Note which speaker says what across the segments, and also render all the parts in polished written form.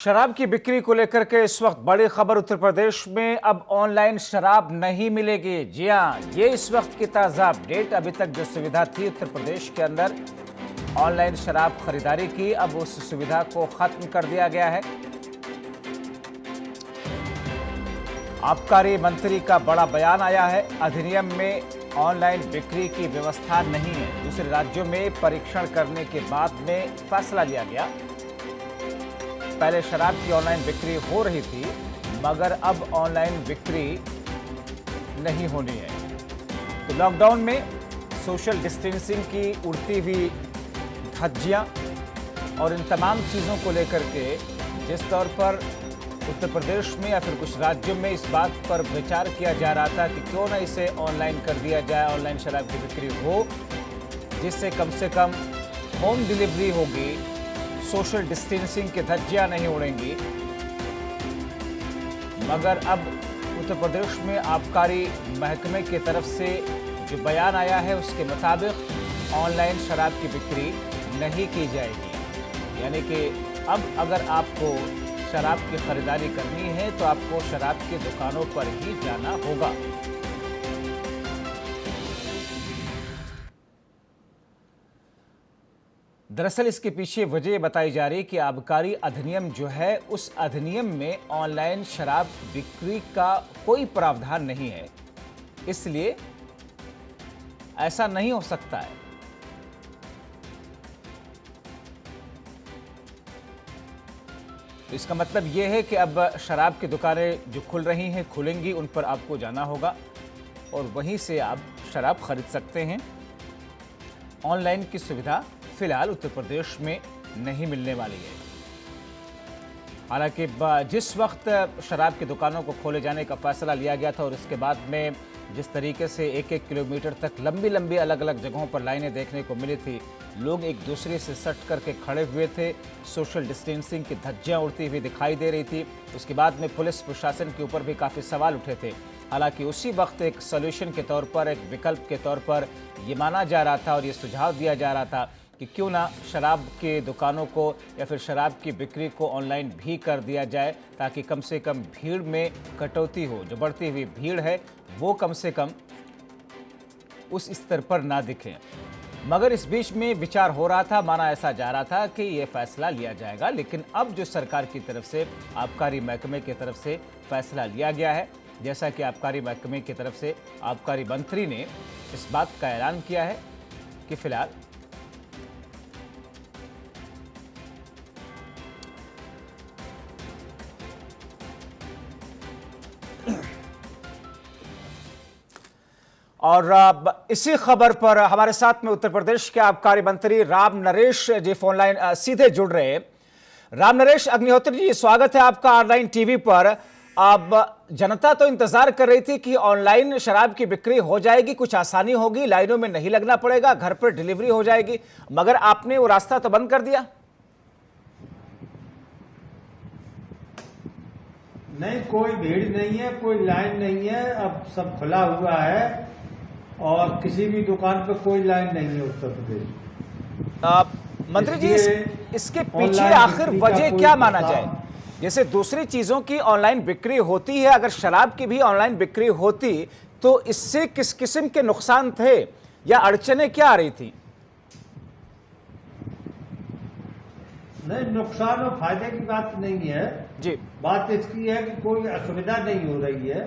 Speaker 1: शराब की बिक्री को लेकर के इस वक्त बड़ी खबर उत्तर प्रदेश में अब ऑनलाइन शराब नहीं मिलेगी। जी हां, ये इस वक्त की ताजा अपडेट। अभी तक जो सुविधा थी उत्तर प्रदेश के अंदर ऑनलाइन शराब खरीदारी की, अब उस सुविधा को खत्म कर दिया गया है। आबकारी मंत्री का बड़ा बयान आया है। अधिनियम में ऑनलाइन बिक्री की व्यवस्था नहीं है। दूसरे राज्यों में परीक्षण करने के बाद में फैसला लिया गया। पहले शराब की ऑनलाइन बिक्री हो रही थी, मगर अब ऑनलाइन बिक्री नहीं होनी है। तो लॉकडाउन में सोशल डिस्टेंसिंग की उड़ती हुई धज्जियां और इन तमाम चीज़ों को लेकर के जिस तौर पर उत्तर प्रदेश में या फिर कुछ राज्यों में इस बात पर विचार किया जा रहा था कि क्यों ना इसे ऑनलाइन कर दिया जाए, ऑनलाइन शराब की बिक्री हो, जिससे कम से कम होम डिलीवरी होगी, सोशल डिस्टेंसिंग की धज्जियां नहीं उड़ेंगी। मगर अब उत्तर प्रदेश में आबकारी महकमे की तरफ से जो बयान आया है उसके मुताबिक ऑनलाइन शराब की बिक्री नहीं की जाएगी। यानी कि अब अगर आपको शराब की खरीदारी करनी है तो आपको शराब की दुकानों पर ही जाना होगा। दरअसल इसके पीछे वजह बताई जा रही है कि आबकारी अधिनियम जो है, उस अधिनियम में ऑनलाइन शराब बिक्री का कोई प्रावधान नहीं है, इसलिए ऐसा नहीं हो सकता है। तो इसका मतलब यह है कि अब शराब की दुकानें जो खुल रही हैं, खुलेंगी, उन पर आपको जाना होगा और वहीं से आप शराब खरीद सकते हैं। ऑनलाइन की सुविधा फिलहाल उत्तर प्रदेश में नहीं मिलने वाली है। हालांकि जिस वक्त शराब की दुकानों को खोले जाने का फैसला लिया गया था और इसके बाद में जिस तरीके से 1-1 किलोमीटर तक लंबी लंबी अलग अलग जगहों पर लाइनें देखने को मिली थी, लोग एक दूसरे से सट करके खड़े हुए थे, सोशल डिस्टेंसिंग की धज्जियां उड़ती हुई दिखाई दे रही थी। उसके बाद में पुलिस प्रशासन के ऊपर भी काफ़ी सवाल उठे थे। हालांकि उसी वक्त एक सॉल्यूशन के तौर पर, एक विकल्प के तौर पर ये माना जा रहा था और ये सुझाव दिया जा रहा था कि क्यों ना शराब के दुकानों को या फिर शराब की बिक्री को ऑनलाइन भी कर दिया जाए, ताकि कम से कम भीड़ में कटौती हो। जो बढ़ती हुई भीड़ है वो कम से कम उस स्तर पर ना दिखे। मगर इस बीच में विचार हो रहा था, माना ऐसा जा रहा था कि ये फैसला लिया जाएगा, लेकिन अब जो सरकार की तरफ से, आबकारी महकमे की तरफ से फैसला लिया गया है, जैसा कि आबकारी महकमे की तरफ से आबकारी मंत्री ने इस बात का ऐलान किया है कि फिलहाल और इसी खबर पर हमारे साथ में उत्तर प्रदेश के आबकारी मंत्री राम नरेश जी फोन लाइन सीधे जुड़ रहे हैं। राम नरेश अग्निहोत्री जी, स्वागत है आपका ऑनलाइन टीवी पर। अब जनता तो इंतजार कर रही थी कि ऑनलाइन शराब की बिक्री हो जाएगी, कुछ आसानी होगी, लाइनों में नहीं लगना पड़ेगा, घर पर डिलीवरी हो जाएगी, मगर आपने वो रास्ता तो बंद कर दिया।
Speaker 2: नहीं, कोई भीड़ नहीं है, कोई लाइन नहीं है, अब सब खुला हुआ है और किसी भी दुकान पर कोई लाइन नहीं है उत्तर प्रदेश।
Speaker 1: मंत्री जी, इसके पीछे आखिर वजह क्या माना जाए? जैसे दूसरी चीजों की ऑनलाइन बिक्री होती है, अगर शराब की भी ऑनलाइन बिक्री होती तो इससे किस किस्म के नुकसान थे या अड़चने क्या आ रही थी?
Speaker 2: नहीं, नुकसान और फायदे की बात नहीं है
Speaker 1: जी।
Speaker 2: बात इसकी है कि कोई असुविधा नहीं हो रही है,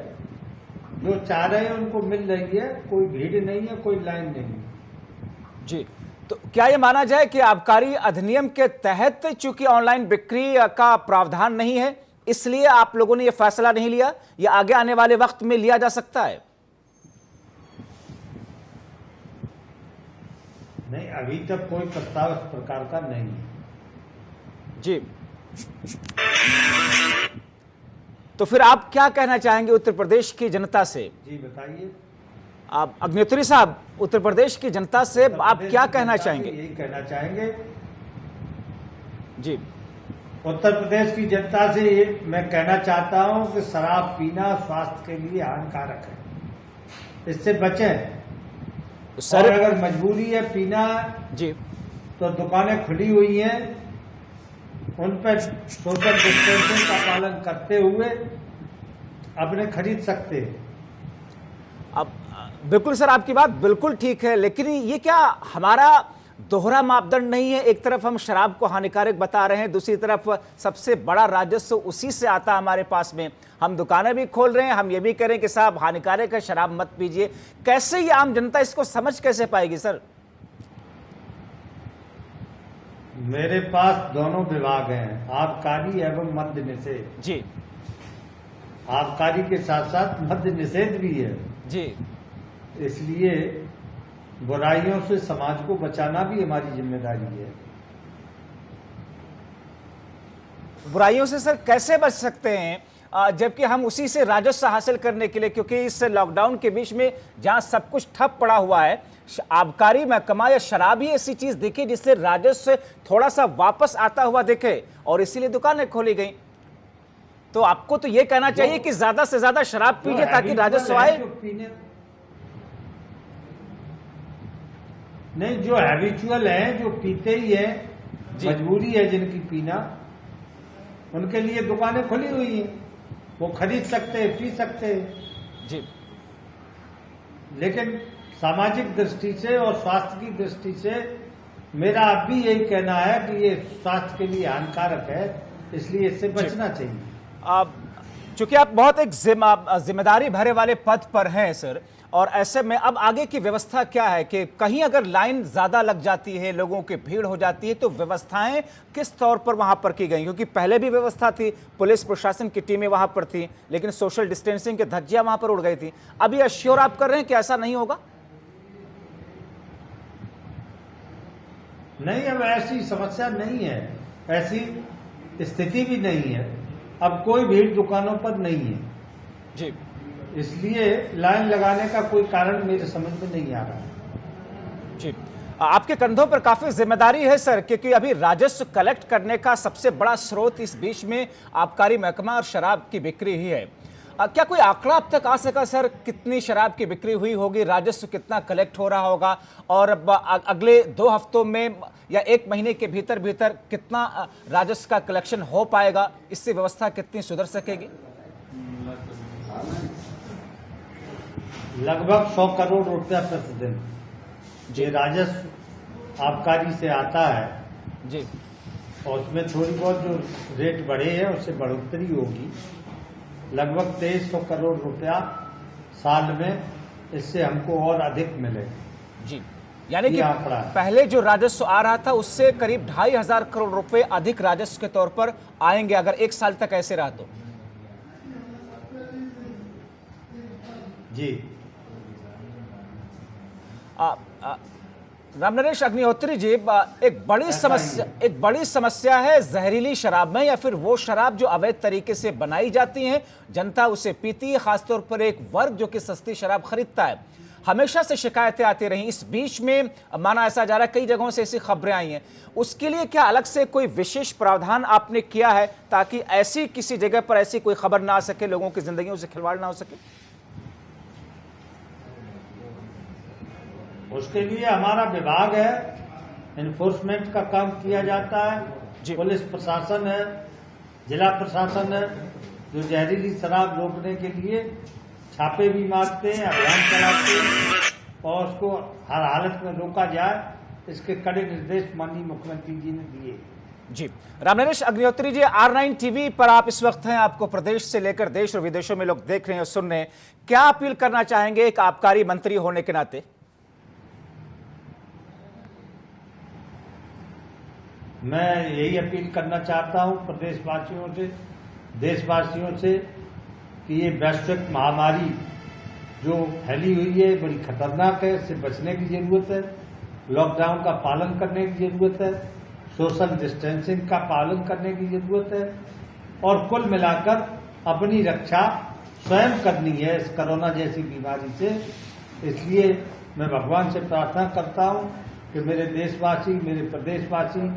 Speaker 2: जो चाह रहे हैं उनको मिल रही है, कोई भीड़ नहीं है, कोई लाइन नहीं है।
Speaker 1: जी, तो क्या यह माना जाए कि आबकारी अधिनियम के तहत चूंकि ऑनलाइन बिक्री का प्रावधान नहीं है, इसलिए आप लोगों ने यह फैसला नहीं लिया, या आगे आने वाले वक्त में लिया जा सकता है?
Speaker 2: नहीं, अभी तक कोई प्रस्ताव इस प्रकार का नहीं है।
Speaker 1: जी, तो फिर आप क्या कहना चाहेंगे उत्तर प्रदेश की जनता से?
Speaker 2: जी बताइए।
Speaker 1: आप अग्निहोत्री साहब, उत्तर प्रदेश की जनता से आप क्या कहना चाहेंगे?
Speaker 2: यही कहना चाहेंगे
Speaker 1: जी।
Speaker 2: उत्तर प्रदेश की जनता से ये मैं कहना चाहता हूं कि शराब पीना स्वास्थ्य के लिए हानिकारक है, इससे बचें।
Speaker 1: सर,
Speaker 2: और अगर मजबूरी है पीना
Speaker 1: जी
Speaker 2: तो दुकानें खुली हुई हैं, उन पर सोशल डिस्टेंसिंग का पालन करते हुए अपने खरीद सकते हैं।
Speaker 1: अब बिल्कुल सर, आपकी बात बिल्कुल ठीक है, लेकिन ये क्या हमारा दोहरा मापदंड नहीं है? एक तरफ हम शराब को हानिकारक बता रहे हैं, दूसरी तरफ सबसे बड़ा राजस्व उसी से आता है हमारे पास में। हम दुकानें भी खोल रहे हैं, हम ये भी कह रहे हैं कि साहब हानिकारक है, शराब मत पीजिए। कैसे ये आम जनता इसको समझ कैसे पाएगी सर?
Speaker 2: मेरे पास दोनों विभाग हैं, आबकारी एवं मद्य निषेध
Speaker 1: जी।
Speaker 2: आबकारी के साथ साथ मद्य निषेध भी है
Speaker 1: जी।
Speaker 2: इसलिए बुराइयों से समाज को बचाना भी हमारी जिम्मेदारी है।
Speaker 1: बुराइयों से सर कैसे बच सकते हैं जबकि हम उसी से राजस्व हासिल करने के लिए, क्योंकि इस लॉकडाउन के बीच में जहां सब कुछ ठप पड़ा हुआ है, आबकारी महकमा या शराब ही ऐसी चीज दिखी जिससे राजस्व थोड़ा सा वापस आता हुआ दिखे और इसीलिए दुकानें खोली गई। तो आपको तो ये कहना चाहिए कि ज्यादा से ज्यादा शराब पीजिए ताकि राजस्व आए।
Speaker 2: नहीं, जो हैबिचुअल है, जो पीते ही है, मजबूरी है जिनकी पीना, उनके लिए दुकानें खुली हुई हैं, वो खरीद सकते हैं, पी सकते हैं
Speaker 1: जी।
Speaker 2: लेकिन सामाजिक दृष्टि से और स्वास्थ्य की दृष्टि से मेरा अब भी यही कहना है कि ये स्वास्थ्य के लिए हानिकारक है, इसलिए इससे बचना चाहिए।
Speaker 1: चूंकि आप बहुत एक जिम्मेदारी भरे वाले पद पर हैं सर, और ऐसे में अब आगे की व्यवस्था क्या है कि कहीं अगर लाइन ज्यादा लग जाती है, लोगों की भीड़ हो जाती है, तो व्यवस्थाएं किस तौर पर वहां पर की गई? क्योंकि पहले भी व्यवस्था थी, पुलिस प्रशासन की टीमें वहां पर थी, लेकिन सोशल डिस्टेंसिंग के धज्जियां वहां पर उड़ गई थी। अभी अश्योर आप कर रहे हैं कि ऐसा नहीं होगा?
Speaker 2: नहीं, अब ऐसी समस्या नहीं है, ऐसी स्थिति भी नहीं है। अब कोई भीड़ दुकानों पर नहीं है
Speaker 1: जी,
Speaker 2: इसलिए लाइन लगाने का कोई कारण मेरे समझ में नहीं आ रहा
Speaker 1: जी। आपके कंधों पर काफी जिम्मेदारी है सर, क्योंकि अभी राजस्व कलेक्ट करने का सबसे बड़ा स्रोत इस बीच में आबकारी महकमा और शराब की बिक्री ही है। क्या कोई आंकड़ा अब तक आ सका सर, कितनी शराब की बिक्री हुई होगी, राजस्व कितना कलेक्ट हो रहा होगा, और अगले 2 हफ्तों में या 1 महीने के भीतर भीतर कितना राजस्व का कलेक्शन हो पाएगा? इससे व्यवस्था कितनी सुधर सकेगी?
Speaker 2: लगभग 100 करोड़ रुपया प्रतिदिन ये राजस्व आबकारी से आता है
Speaker 1: जी,
Speaker 2: और उसमें थोड़ी बहुत जो रेट बढ़े हैं उससे बढ़ोतरी होगी। लगभग 2300 करोड़ रुपया साल में, इससे हमको और अधिक मिलेगा
Speaker 1: जी। यानी कि
Speaker 2: आंकड़ा
Speaker 1: पहले जो राजस्व आ रहा था उससे करीब 2500 करोड़ रुपए अधिक राजस्व के तौर पर आएंगे अगर 1 साल तक ऐसे रहा तो।
Speaker 2: जी।
Speaker 1: रामनरेश अग्निहोत्री जी, एक बड़ी समस्या है जहरीली शराब में, या फिर वो शराब जो अवैध तरीके से बनाई जाती है, जनता उसे पीती है, खासतौर पर एक वर्ग जो कि सस्ती शराब खरीदता है। हमेशा से शिकायतें आती रही, इस बीच में माना ऐसा जा रहा है, कई जगहों से ऐसी खबरें आई हैं, उसके लिए क्या अलग से कोई विशेष प्रावधान आपने किया है ताकि ऐसी किसी जगह पर ऐसी कोई खबर ना आ सके, लोगों की जिंदगियों से खिलवाड़ ना हो सके?
Speaker 2: उसके लिए हमारा विभाग है, इन्फोर्समेंट का काम किया जाता है, पुलिस प्रशासन है, जिला प्रशासन है, जो जहरीली शराब रोकने के लिए छापे भी मारते हैं, अभियान चलाते हैं और उसको हर हालत में रोका जाए, इसके कड़े निर्देश माननीय मुख्यमंत्री जी ने दिए।
Speaker 1: जी, रामनरेश अग्निहोत्री जी, R9 टीवी पर आप इस वक्त हैं, आपको प्रदेश से लेकर देश और विदेशों में लोग देख रहे हैं और सुन रहे हैं। क्या अपील करना चाहेंगे एक आबकारी मंत्री होने के नाते?
Speaker 2: मैं यही अपील करना चाहता हूं प्रदेशवासियों से, देशवासियों से कि ये वैश्विक महामारी जो फैली हुई है बड़ी खतरनाक है, इससे बचने की जरूरत है, लॉकडाउन का पालन करने की जरूरत है, सोशल डिस्टेंसिंग का पालन करने की जरूरत है और कुल मिलाकर अपनी रक्षा स्वयं करनी है इस कोरोना जैसी बीमारी से। इसलिए मैं भगवान से प्रार्थना करता हूं कि मेरे देशवासी, मेरे प्रदेशवासी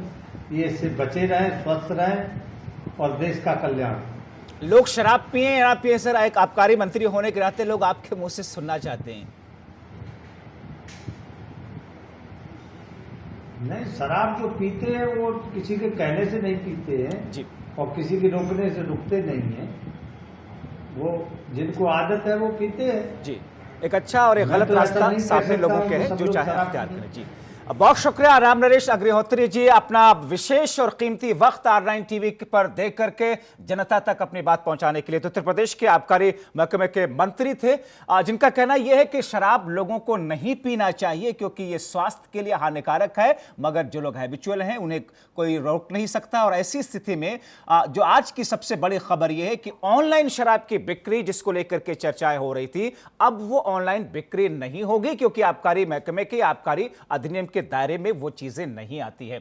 Speaker 2: ये इससे बचे रहें, स्वस्थ रहें और देश का कल्याण।
Speaker 1: लोग शराब पिए या ना पिए सर, एक आबकारी मंत्री होने के नाते लोग आपके मुंह से सुनना चाहते हैं।
Speaker 2: नहीं, शराब जो पीते हैं वो किसी के कहने से नहीं पीते हैं
Speaker 1: जी
Speaker 2: और किसी के रोकने से रुकते नहीं हैं। वो जिनको आदत है वो पीते हैं।
Speaker 1: जी, एक अच्छा और एक
Speaker 2: मैं
Speaker 1: गलत
Speaker 2: तो ऐसा
Speaker 1: रास्ता
Speaker 2: नहीं कह
Speaker 1: सामने
Speaker 2: सकता
Speaker 1: लोगों
Speaker 2: हूं
Speaker 1: के
Speaker 2: कि
Speaker 1: है
Speaker 2: सब
Speaker 1: जो
Speaker 2: लोग
Speaker 1: चाहे
Speaker 2: शराब
Speaker 1: अख्तियार
Speaker 2: पीते
Speaker 1: करें।
Speaker 2: हैं।
Speaker 1: जी, बहुत शुक्रिया राम नरेश अग्निहोत्री जी, अपना विशेष और कीमती वक्त R9 टीवी पर दे करके जनता तक अपनी बात पहुंचाने के लिए। तो उत्तर प्रदेश के आबकारी महकमे के मंत्री थे, जिनका कहना यह है कि शराब लोगों को नहीं पीना चाहिए क्योंकि ये स्वास्थ्य के लिए हानिकारक है, मगर जो लोग हैबिचुअल हैं उन्हें कोई रोक नहीं सकता। और ऐसी स्थिति में जो आज की सबसे बड़ी खबर यह है कि ऑनलाइन शराब की बिक्री जिसको लेकर के चर्चाएं हो रही थी, अब वो ऑनलाइन बिक्री नहीं होगी क्योंकि आबकारी महकमे के आबकारी अधिनियम के दायरे में वो चीजें नहीं आती है।